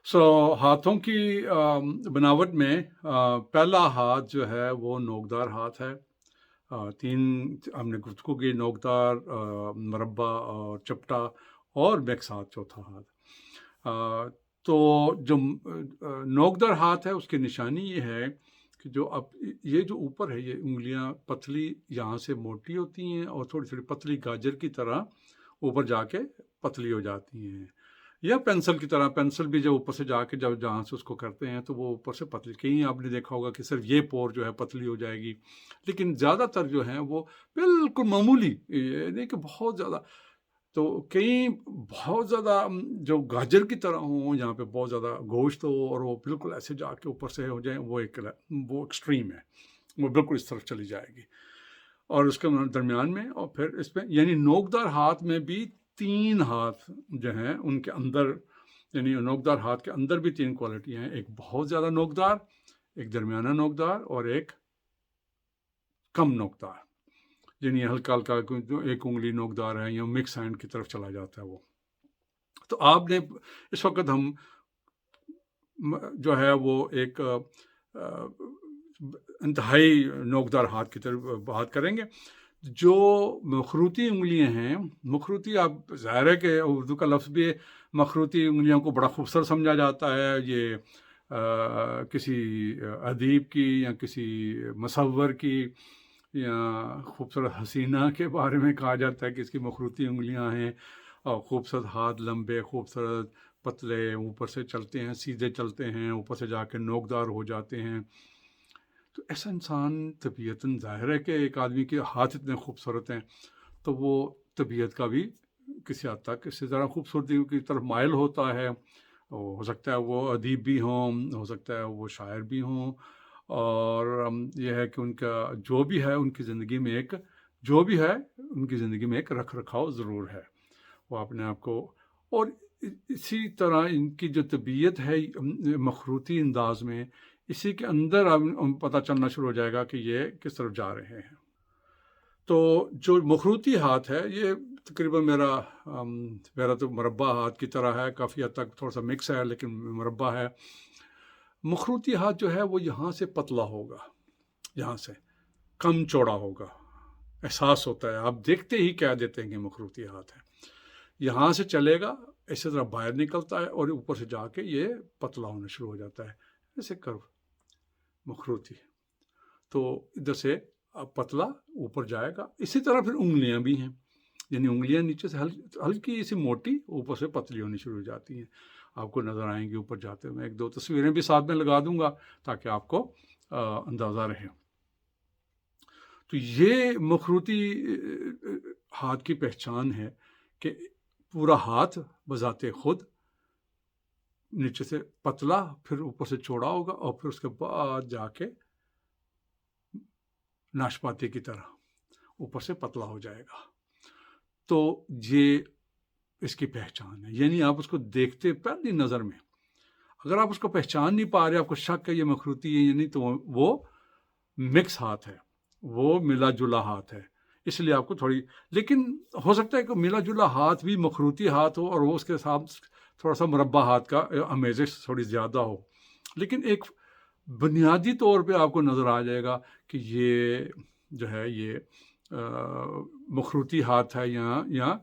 سو ہاتھوں کی بناوٹ میں پہلا ہاتھ جو ہے وہ نوکدار ہاتھ ہے۔ تین ہم نے گفتگو کی: نوکدار، مربع اور چپٹا، اور میک ہاتھ، چوتھا ہاتھ۔ تو جو نوکدار ہاتھ ہے اس کی نشانی یہ ہے کہ جو اب یہ جو اوپر ہے، یہ انگلیاں پتلی یہاں سے موٹی ہوتی ہیں اور تھوڑی تھوڑی پتلی گاجر کی طرح اوپر جا کے پتلی ہو جاتی ہیں، یا پینسل کی طرح۔ پینسل بھی جب اوپر سے جا کے جب جہاں سے اس کو کرتے ہیں تو وہ اوپر سے پتلی، کہیں آپ نے دیکھا ہوگا کہ صرف یہ پور جو ہے پتلی ہو جائے گی، لیکن زیادہ تر جو ہیں وہ بالکل معمولی، یہ نہیں کہ بہت زیادہ، تو کئی بہت زیادہ جو گاجر کی طرح ہوں، جہاں پہ بہت زیادہ گوشت ہو اور وہ بالکل ایسے جا کے اوپر سے ہو جائیں، وہ ایکسٹریم ہے، وہ بالکل اس طرف چلی جائے گی۔ اور اس کے درمیان میں، اور پھر اس میں یعنی نوکدار ہاتھ میں بھی تین ہاتھ جو ہیں ان کے اندر، یعنی نوکدار ہاتھ کے اندر بھی تین کوالٹیاں ہیں: ایک بہت زیادہ نوکدار، ایک درمیانہ نوکدار، اور ایک کم نوکدار، یعنی ہلکا ہلکا جو ایک انگلی نوکدار ہے یا مکس ہینڈ کی طرف چلا جاتا ہے وہ۔ تو آپ نے اس وقت ہم جو ہے وہ ایک انتہائی نوکدار ہاتھ کی طرف بات کریں گے۔ جو مخروطی انگلیاں ہیں، مخروطی، آپ ظاہر ہے کہ اردو کا لفظ بھی مخروطی انگلیوں کو بڑا خوبصورت سمجھا جاتا ہے، یہ کسی ادیب کی یا کسی مصور کی یا خوبصورت حسینہ کے بارے میں کہا جاتا ہے کہ اس کی مخروطی انگلیاں ہیں، اور خوبصورت ہاتھ، لمبے، خوبصورت، پتلے، اوپر سے چلتے ہیں، سیدھے چلتے ہیں، اوپر سے جا کے نوکدار ہو جاتے ہیں۔ تو ایسا انسان طبیعتاً، ظاہر ہے کہ ایک آدمی کے ہاتھ اتنے خوبصورت ہیں تو وہ طبیعت کا بھی کسی حد تک اسی طرح خوبصورتی کی طرف مائل ہوتا ہے۔ ہو سکتا ہے وہ ادیب بھی ہوں، ہو سکتا ہے وہ شاعر بھی ہوں، اور یہ ہے کہ ان کا جو بھی ہے ان کی زندگی میں ایک رکھ رکھاؤ ضرور ہے، وہ اپنے آپ کو، اور اسی طرح ان کی جو طبیعت ہے مخروطی انداز میں، اسی کے اندر اب پتہ چلنا شروع ہو جائے گا کہ یہ کس طرف جا رہے ہیں۔ تو جو مخروطی ہاتھ ہے، یہ تقریباً میرا تو مربع ہاتھ کی طرح ہے، کافی حد تک تھوڑا سا مکس ہے لیکن مربع ہے۔ مخروطی ہاتھ جو ہے وہ یہاں سے پتلا ہوگا، یہاں سے کم چوڑا ہوگا، احساس ہوتا ہے، آپ دیکھتے ہی کہہ دیتے ہیں کہ مخروطی ہاتھ ہے۔ یہاں سے چلے گا، اسی طرح باہر نکلتا ہے اور اوپر سے جا کے یہ پتلا ہونا شروع ہو جاتا ہے، جیسے کرو مخروطی۔ تو ادھر سے پتلا اوپر جائے گا، اسی طرح پھر انگلیاں بھی ہیں، یعنی انگلیاں نیچے سے ہلکی سی موٹی، اوپر سے پتلی ہونی شروع ہو جاتی ہیں، آپ کو نظر آئیں گی اوپر جاتے ہوئے۔ میں ایک دو تصویریں بھی ساتھ میں لگا دوں گا تاکہ آپ کو اندازہ رہے۔ تو یہ مخروطی ہاتھ کی پہچان ہے کہ پورا ہاتھ بذات خود نیچے سے پتلا، پھر اوپر سے چوڑا ہوگا، اور پھر اس کے بعد جا کے ناشپاتی کی طرح اوپر سے پتلا ہو جائے گا۔ تو یہ اس کی پہچان ہے، یعنی آپ اس کو دیکھتے پہلی نظر میں، اگر آپ اس کو پہچان نہیں پا رہے، آپ کو شک ہے یہ مخروطی ہے یا نہیں، تو وہ مکس ہاتھ ہے، وہ ملا جلا ہاتھ ہے، اس لیے آپ کو تھوڑی، لیکن ہو سکتا ہے کہ ملا جلا ہاتھ بھی مخروطی ہاتھ ہو اور وہ اس کے ساتھ تھوڑا سا مربع ہاتھ کا امیزش تھوڑی زیادہ ہو، لیکن ایک بنیادی طور پہ آپ کو نظر آ جائے گا کہ یہ جو ہے یہ مخروطی ہاتھ ہے، یا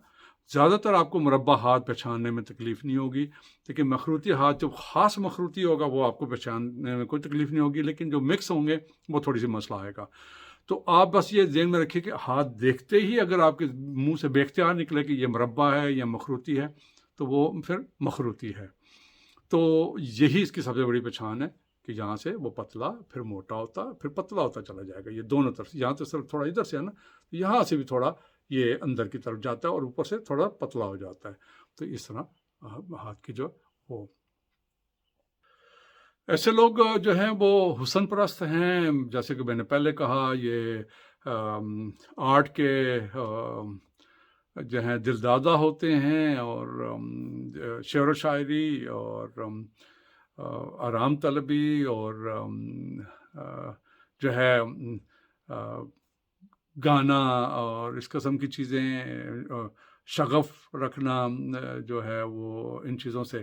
زیادہ تر آپ کو مربع ہاتھ پہچاننے میں تکلیف نہیں ہوگی، لیکن مخروطی ہاتھ جو خاص مخروطی ہوگا وہ آپ کو پہچاننے میں کوئی تکلیف نہیں ہوگی، لیکن جو مکس ہوں گے وہ تھوڑی سی مسئلہ آئے گا۔ تو آپ بس یہ ذہن میں رکھیے کہ ہاتھ دیکھتے ہی اگر آپ کے منہ سے بے اختیار نکلے کہ یہ مربع ہے یا مخروطی ہے، تو وہ پھر مخروطی ہے۔ تو یہی اس کی سب سے بڑی پہچان ہے کہ یہاں سے وہ پتلا، پھر موٹا ہوتا، پھر پتلا ہوتا چلا جائے گا، یہ دونوں طرف، یہاں تو صرف تھوڑا ادھر سے ہے نا، یہاں سے بھی تھوڑا یہ اندر کی طرف جاتا ہے اور اوپر سے تھوڑا پتلا ہو جاتا ہے۔ تو اس طرح ہاتھ کی جو وہ ایسے لوگ جو ہیں وہ حسن پرست ہیں، جیسے کہ میں نے پہلے کہا، یہ آرٹ کے جو ہیں دل دادہ ہوتے ہیں، اور شعر و شاعری اور آرام طلبی اور جو ہے گانا اور اس قسم کی چیزیں، شغف رکھنا جو ہے وہ ان چیزوں سے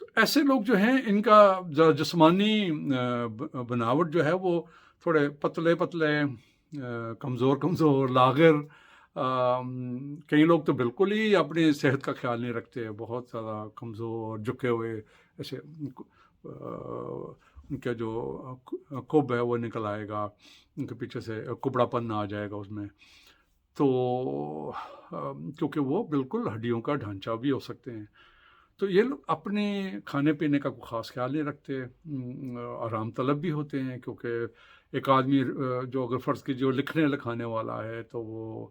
تو ایسے لوگ جو ہیں ان کا جسمانی بناوٹ جو ہے وہ تھوڑے پتلے پتلے، کمزور کمزور، لاغر. کئی لوگ تو بالکل ہی اپنی صحت کا خیال نہیں رکھتے، بہت زیادہ کمزور جھکے ہوئے ایسے. ان کا جو کب ہے وہ نکل آئے گا، ان کے پیچھے سے کبڑا پن آ جائے گا اس میں. تو کیونکہ وہ بالکل ہڈیوں کا ڈھانچہ بھی ہو سکتے ہیں. تو یہ لوگ اپنے کھانے پینے کا کوئی خاص خیال نہیں رکھتے، آرام طلب بھی ہوتے ہیں. کیونکہ ایک آدمی جو اگر فرض کی جو لکھنے لکھانے والا ہے تو وہ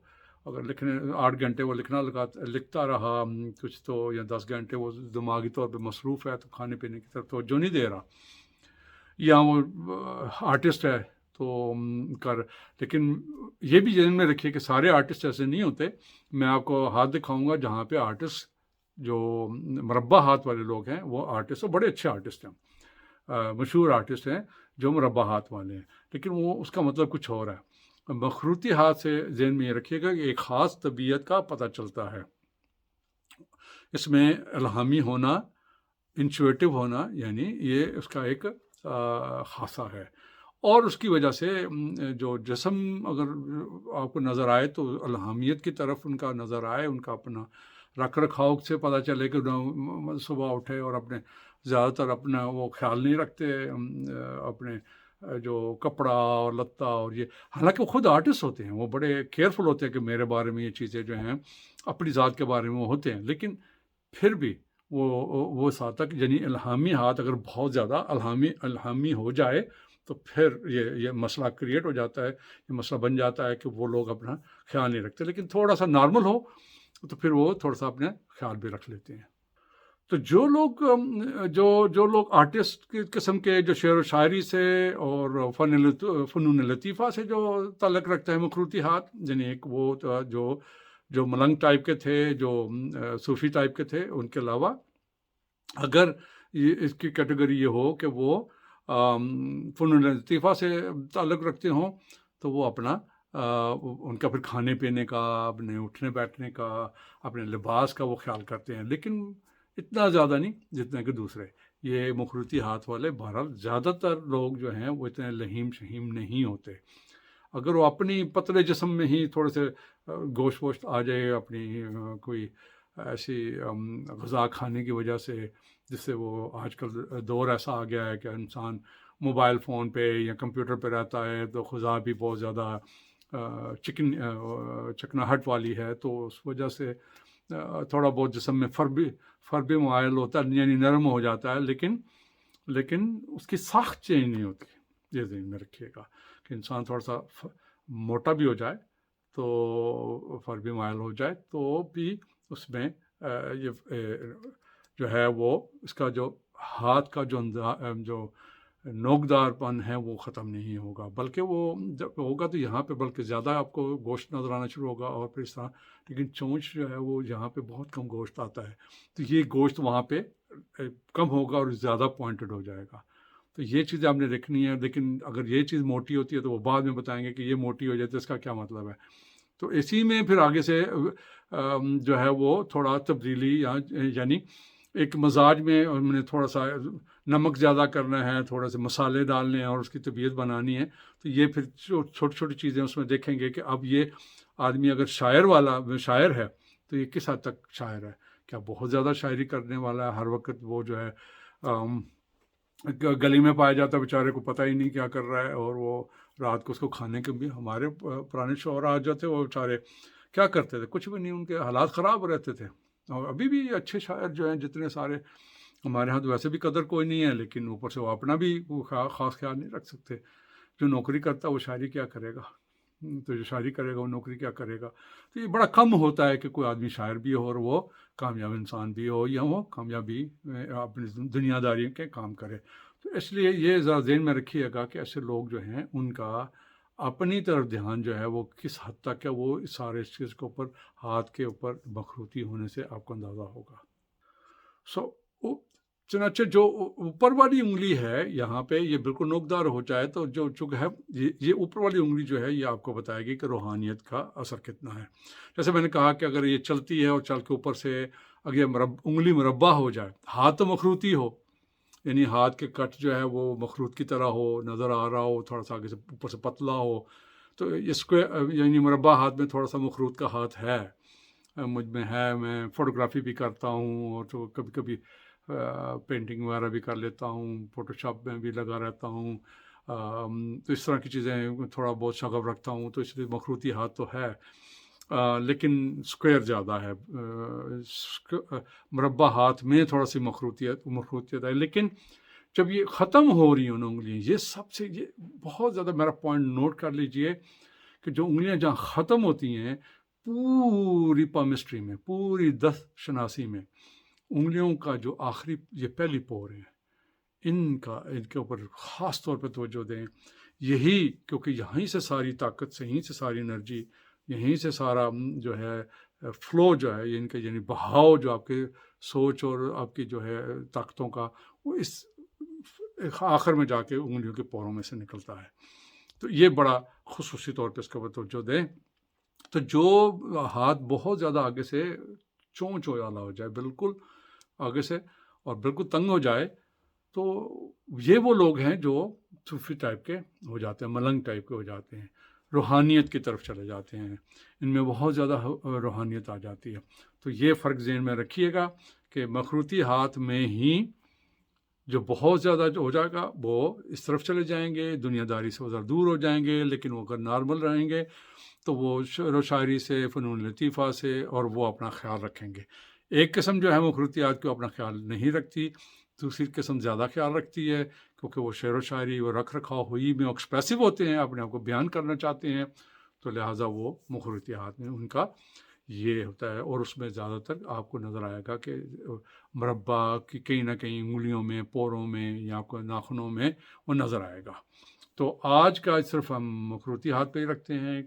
اگر 8 گھنٹے وہ لکھتا رہا کچھ تو، یا 10 گھنٹے وہ دماغی طور پہ مصروف ہے تو کھانے پینے کی طرف توجہ نہیں دے رہا. یا وہ آرٹسٹ ہے تو لیکن یہ بھی ذہن میں رکھیے کہ سارے آرٹسٹ ایسے نہیں ہوتے. میں آپ کو ہاتھ دکھاؤں گا جہاں پہ آرٹسٹ جو مربع ہاتھ والے لوگ ہیں وہ آرٹسٹ ہیں، بڑے اچھے آرٹسٹ ہیں، مشہور آرٹسٹ ہیں جو مربع ہاتھ والے ہیں، لیکن وہ اس کا مطلب کچھ اور ہے. مخروطی ہاتھ سے ذہن میں یہ رکھیے گا کہ ایک خاص طبیعت کا پتہ چلتا ہے. اس میں الہامی ہونا، انچویٹو ہونا، یعنی یہ اس کا ایک خاصہ ہے. اور اس کی وجہ سے جو جسم اگر آپ کو نظر آئے تو الہامیت کی طرف ان کا نظر آئے، ان کا اپنا رکھ رکھاؤ سے پتہ چلے کہ صبح اٹھے اور اپنے زیادہ تر اپنا وہ خیال نہیں رکھتے اپنے جو کپڑا اور لتا اور یہ. حالانکہ وہ خود آرٹسٹ ہوتے ہیں، وہ بڑے کیئرفل ہوتے ہیں کہ میرے بارے میں یہ چیزیں جو ہیں اپنی ذات کے بارے میں وہ ہوتے ہیں. لیکن پھر بھی وہ ساتھ تک یعنی الہامی ہاتھ اگر بہت زیادہ الہامی ہو جائے تو پھر یہ مسئلہ کریٹ ہو جاتا ہے، یہ مسئلہ بن جاتا ہے کہ وہ لوگ اپنا خیال نہیں رکھتے. لیکن تھوڑا سا نارمل ہو تو پھر وہ تھوڑا سا اپنے خیال بھی رکھ لیتے ہیں. تو جو لوگ آرٹسٹ کی قسم کے جو شعر و شاعری سے اور فنون لطیفہ سے جو تعلق رکھتا ہے مخروطی ہاتھ، یعنی ایک وہ جو ملنگ ٹائپ کے تھے، جو صوفی ٹائپ کے تھے، ان کے علاوہ اگر اس کی کیٹیگری یہ ہو کہ وہ فنون لطیفہ سے تعلق رکھتے ہوں تو وہ اپنا ان کا پھر کھانے پینے کا، اپنے اٹھنے بیٹھنے کا، اپنے لباس کا وہ خیال کرتے ہیں. لیکن اتنا زیادہ نہیں جتنا کہ دوسرے. یہ مخروطی ہاتھ والے بہرحال زیادہ تر لوگ جو ہیں وہ اتنے لہیم شہیم نہیں ہوتے. اگر وہ اپنی پتلے جسم میں ہی تھوڑے سے گوشت ووشت آ جائے اپنی کوئی ایسی غذا کھانے کی وجہ سے، جس سے وہ آج کل دور ایسا آ گیا ہے کہ انسان موبائل فون پہ یا کمپیوٹر پہ رہتا ہے تو غذا بھی بہت زیادہ چکناہٹ والی ہے، تو اس وجہ سے تھوڑا بہت جسم میں فرب مائل ہوتا ہے، یعنی نرم ہو جاتا ہے. لیکن اس کی ساخت چینج نہیں ہوتی. یہ ذہن میں رکھیے گا کہ انسان تھوڑا سا موٹا بھی ہو جائے تو فرب مائل ہو جائے تو بھی اس میں یہ جو ہے وہ اس کا جو ہاتھ کا جو نوکدار پن ہے وہ ختم نہیں ہوگا، بلکہ وہ جب ہوگا تو یہاں پہ بلکہ زیادہ آپ کو گوشت نظر آنا شروع ہوگا اور پھر اس طرح. لیکن چونچ جو ہے وہ یہاں پہ بہت کم گوشت آتا ہے، تو یہ گوشت وہاں پہ کم ہوگا اور زیادہ پوائنٹڈ ہو جائے گا. تو یہ چیزیں آپ نے دیکھنی ہے. لیکن اگر یہ چیز موٹی ہوتی ہے تو وہ بعد میں بتائیں گے کہ یہ موٹی ہو جائے تو اس کا کیا مطلب ہے. تو اسی میں پھر آگے سے جو ہے وہ تھوڑا تبدیلی یعنی ایک مزاج میں ہم نے تھوڑا سا نمک زیادہ کرنا ہے، تھوڑا سے مسالے ڈالنے ہیں اور اس کی طبیعت بنانی ہے. تو یہ پھر چھوٹی چھوٹی چیزیں اس میں دیکھیں گے کہ اب یہ آدمی اگر شاعر ہے تو یہ کس حد تک شاعر ہے. کیا بہت زیادہ شاعری کرنے والا ہے، ہر وقت وہ جو ہے گلی میں پایا جاتا ہے، بیچارے کو پتہ ہی نہیں کیا کر رہا ہے، اور وہ رات کو اس کو کھانے کے بھی. ہمارے پرانے شوہر آ جاتے وہ بیچارے کیا کرتے تھے، کچھ بھی نہیں، ان کے حالات خراب رہتے تھے. اور ابھی بھی اچھے شاعر جو ہیں جتنے سارے ہمارے ہاں تو ویسے بھی قدر کوئی نہیں ہے، لیکن اوپر سے وہ اپنا بھی خاص خیال نہیں رکھ سکتے. جو نوکری کرتا ہے وہ شاعری کیا کرے گا، تو جو شاعری کرے گا وہ نوکری کیا کرے گا. تو یہ بڑا کم ہوتا ہے کہ کوئی آدمی شاعر بھی ہو اور وہ کامیاب انسان بھی ہو یا وہ کامیابی اپنی دنیا داری کے کام کرے. تو اس لیے یہ ذرا ذہن میں رکھیے گا کہ ایسے لوگ جو ہیں ان کا اپنی طرف دھیان جو ہے وہ کس حد تک ہے، وہ اس سارے اس چیز کے اوپر ہاتھ کے اوپر مخروطی ہونے سے آپ کو اندازہ ہوگا. چنانچہ جو اوپر والی انگلی ہے یہاں پہ یہ بالکل نوکدار ہو جائے تو جو چونکہ ہے یہ اوپر والی انگلی جو ہے یہ آپ کو بتائے گی کہ روحانیت کا اثر کتنا ہے. جیسے میں نے کہا کہ اگر یہ چلتی ہے اور چل کے اوپر سے اگر انگلی مربع ہو جائے، ہاتھ تو مخروطی ہو، یعنی ہاتھ کے کٹ جو ہے وہ مخروط کی طرح ہو، نظر آ رہا ہو، تھوڑا سا آگے سے اوپر سے پتلا ہو، تو اس کو یعنی مربع ہاتھ میں تھوڑا سا مخروط کا ہاتھ ہے، مجھ میں ہے، میں فوٹوگرافی بھی کرتا ہوں، اور تو کبھی کبھی پینٹنگ وغیرہ بھی کر لیتا ہوں، فوٹو شاپ میں بھی لگا رہتا ہوں، تو اس طرح کی چیزیں تھوڑا بہت شغف رکھتا ہوں، تو اس لیے مخروطی ہاتھ تو ہے، لیکن اسکوائر زیادہ ہے، مربع ہاتھ میں تھوڑا سی مخروطیت ہے، لیکن جب یہ ختم ہو رہی ہیں انگلیاں، یہ سب سے یہ بہت زیادہ میرا پوائنٹ نوٹ کر لیجئے کہ جو انگلیاں جہاں ختم ہوتی ہیں پوری پامسٹری میں، پوری دست شناسی میں، انگلیوں کا جو آخری یہ پہلی پور ہے، ان کے اوپر خاص طور پہ توجہ دیں، یہی کیونکہ یہیں سے ساری طاقت سے، یہیں سے ساری انرجی، یہیں سے سارا جو ہے فلو جو ہے ان کا، یعنی بہاؤ جو آپ کے سوچ اور آپ کی جو ہے طاقتوں کا، وہ اس آخر میں جا کے انگلیوں کے پوروں میں سے نکلتا ہے، تو یہ بڑا خصوصی طور پہ اس کے اوپر توجہ دیں۔ تو جو ہاتھ بہت زیادہ آگے سے چونچ والا ہو جائے، بالکل آگے سے اور بالکل تنگ ہو جائے، تو یہ وہ لوگ ہیں جو صوفی ٹائپ کے ہو جاتے ہیں، ملنگ ٹائپ کے ہو جاتے ہیں، روحانیت کی طرف چلے جاتے ہیں، ان میں بہت زیادہ روحانیت آ جاتی ہے۔ تو یہ فرق ذہن میں رکھیے گا کہ مخروطی ہاتھ میں ہی جو بہت زیادہ جو ہو جائے گا وہ اس طرف چلے جائیں گے، دنیا داری سے ذرا دور ہو جائیں گے، لیکن وہ اگر نارمل رہیں گے تو وہ شعر و شاعری سے، فنون لطیفہ سے، اور وہ اپنا خیال رکھیں گے۔ ایک قسم جو ہے مخروطیات کو اپنا خیال نہیں رکھتی، دوسری قسم زیادہ خیال رکھتی ہے، کیونکہ وہ شعر و شاعری، وہ رکھ رکھاؤ ہوئی میں ایکسپریسو ہوتے ہیں، اپنے آپ کو بیان کرنا چاہتے ہیں، تو لہٰذا وہ مخروطیات میں ان کا یہ ہوتا ہے، اور اس میں زیادہ تر آپ کو نظر آئے گا کہ مربع کی کہیں نہ کہیں انگلیوں میں، پوروں میں، یا آپ کو ناخنوں میں وہ نظر آئے گا۔ تو آج کا صرف ہم مخروطی ہاتھ پہ ہی رکھتے ہیں،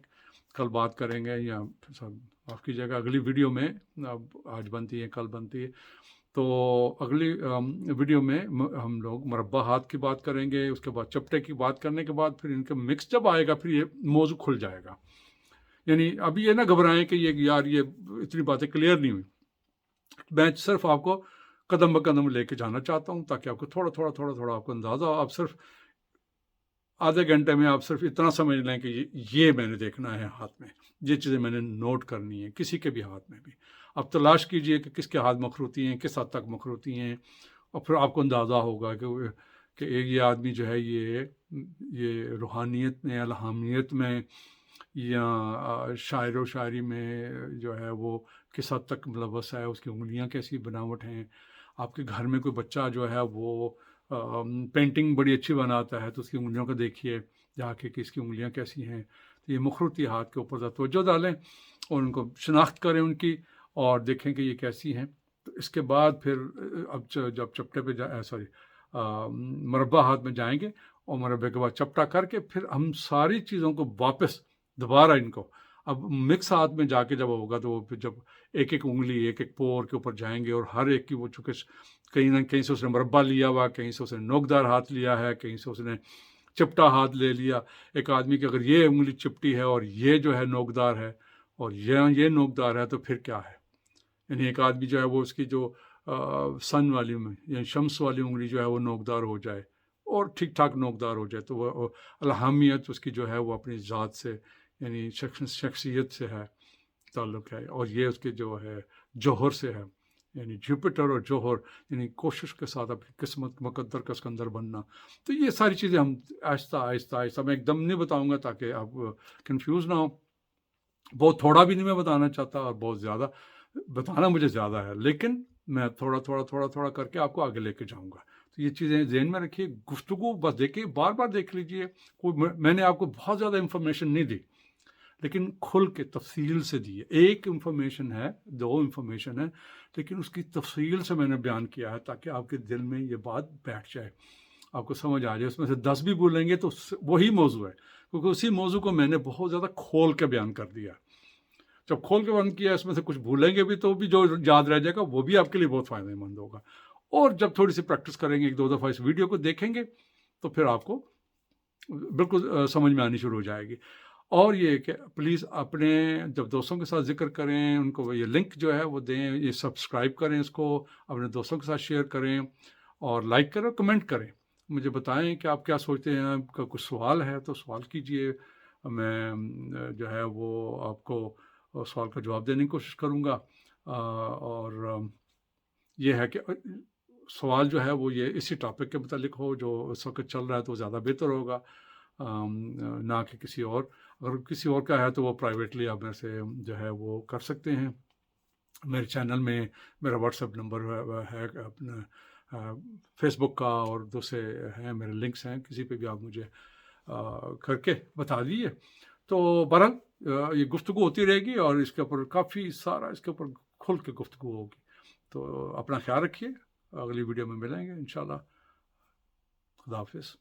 کل بات کریں گے، یا معاف کیجیے گا اگلی ویڈیو میں، اب آج بنتی ہے کل بنتی ہے، تو اگلی ویڈیو میں ہم لوگ مربع ہاتھ کی بات کریں گے، اس کے بعد چپٹے کی بات کرنے کے بعد پھر ان کا مکس جب آئے گا پھر یہ موضوع کھل جائے گا۔ یعنی ابھی یہ نہ گھبرائیں کہ یہ یار یہ اتنی باتیں کلیئر نہیں ہوئی، میں صرف آپ کو قدم بقدم لے کے جانا چاہتا ہوں تاکہ آپ کو تھوڑا تھوڑا آپ کو اندازہ ہو۔ آپ صرف آدھے گھنٹے میں آپ صرف اتنا سمجھ لیں کہ یہ میں نے دیکھنا ہے ہاتھ میں، یہ چیزیں میں نے نوٹ کرنی ہے، کسی کے بھی ہاتھ میں بھی آپ تلاش کیجئے کہ کس کے ہاتھ مخروطی ہیں، کس حد تک مخروطی ہیں، اور پھر آپ کو اندازہ ہوگا کہ یہ آدمی جو ہے یہ روحانیت میں، الہامیت میں، یا شاعر و شاعری میں جو ہے وہ کس حد تک ملوث ہے، اس کی انگلیاں کیسی بناوٹ ہیں۔ آپ کے گھر میں کوئی بچہ جو ہے وہ پینٹنگ بڑی اچھی بناتا ہے، تو اس کی انگلیوں کو دیکھیے جا کے کہ اس کی انگلیاں کیسی ہیں۔ تو یہ مخروطی ہاتھ کے اوپر توجہ ڈالیں اور ان کو شناخت کریں ان کی، اور دیکھیں کہ یہ کیسی ہیں۔ تو اس کے بعد پھر اب جب چپٹے پہ مربع ہاتھ میں جائیں گے، اور مربع کے بعد چپٹا کر کے پھر ہم ساری چیزوں کو واپس دوبارہ ان کو اب مکس ہاتھ میں جا کے جب ہوگا، تو وہ پھر جب ایک ایک انگلی، ایک ایک پور کے اوپر جائیں گے، اور ہر ایک کی وہ چونکہ کہیں نہ کہیں سے اس نے مربع لیا ہوا، کہیں سے اس نے نوکدار ہاتھ لیا ہے، کہیں سے اس نے چپٹا ہاتھ لے لیا۔ ایک آدمی کی اگر یہ انگلی چپٹی ہے اور یہ جو ہے نوکدار ہے، اور یہ نوکدار ہے، تو پھر کیا ہے؟ یعنی ایک آدمی جو ہے وہ اس کی جو سن والی یعنی شمس والی انگلی جو ہے وہ نوکدار ہو جائے، اور ٹھیک ٹھاک نوکدار ہو جائے، تو وہ الہامیت اس کی جو ہے وہ اپنی ذات سے، یعنی شخصیت سے ہے، تعلق ہے، اور یہ اس کے جو ہے جوہر سے ہے، یعنی جوپیٹر اور جوہر، یعنی کوشش کے ساتھ اپنی قسمت مقدر کا سکندر بننا۔ تو یہ ساری چیزیں ہم آہستہ آہستہ میں ایک دم نہیں بتاؤں گا تاکہ آپ کنفیوز نہ ہو، بہت تھوڑا بھی نہیں میں بتانا چاہتا، اور بہت زیادہ بتانا مجھے زیادہ ہے، لیکن میں تھوڑا کر کے آپ کو آگے لے کے جاؤں گا۔ تو یہ چیزیں ذہن میں رکھیے، گفتگو بس دیکھیے، بار بار دیکھ لیجئے، میں نے آپ کو بہت زیادہ انفارمیشن نہیں دی، لیکن کھل کے تفصیل سے دی ہے۔ ایک انفارمیشن ہے، دو انفارمیشن ہے، لیکن اس کی تفصیل سے میں نے بیان کیا ہے تاکہ آپ کے دل میں یہ بات بیٹھ جائے، آپ کو سمجھ آ جائے۔ اس میں سے 10 بھی بولیں گے تو وہی موضوع ہے، کیونکہ اسی موضوع کو میں نے بہت زیادہ کھول کے بیان کر دیا۔ جب کھول کے بیان کیا، اس میں سے کچھ بھولیں گے بھی تو بھی جو یاد رہ جائے گا وہ بھی آپ کے لیے بہت فائدہ مند ہوگا۔ اور جب تھوڑی سی پریکٹس کریں گے، ایک دو دفعہ اس ویڈیو کو دیکھیں گے، تو پھر آپ کو بالکل سمجھ میں آنی شروع ہو جائے گی۔ اور یہ کہ پلیز اپنے جب دوستوں کے ساتھ ذکر کریں ان کو یہ لنک جو ہے وہ دیں، یہ سبسکرائب کریں، اس کو اپنے دوستوں کے ساتھ شیئر کریں اور لائک کریں اور کمنٹ کریں، مجھے بتائیں کہ آپ کیا سوچتے ہیں، آپ کا کچھ سوال ہے تو سوال کیجئے، میں جو ہے وہ آپ کو سوال کا جواب دینے کی کوشش کروں گا، اور یہ ہے کہ سوال جو ہے وہ یہ اسی ٹاپک کے متعلق ہو جو اس وقت چل رہا ہے تو زیادہ بہتر ہوگا، نہ کہ کسی اور، اگر کسی اور کا ہے تو وہ پرائیویٹلی آپ میرے سے جو ہے وہ کر سکتے ہیں، میرے چینل میں میرا واٹس ایپ نمبر ہے اپنا، فیس بک کا اور دوسرے ہیں میرے لنکس ہیں، کسی پہ بھی آپ مجھے کر کے بتا دیجیے، تو بہرحال یہ گفتگو ہوتی رہے گی اور اس کے اوپر کافی سارا اس کے اوپر کھل کے گفتگو ہوگی، تو اپنا خیال رکھیے، اگلی ویڈیو میں ملیں گے انشاءاللہ، خدا حافظ۔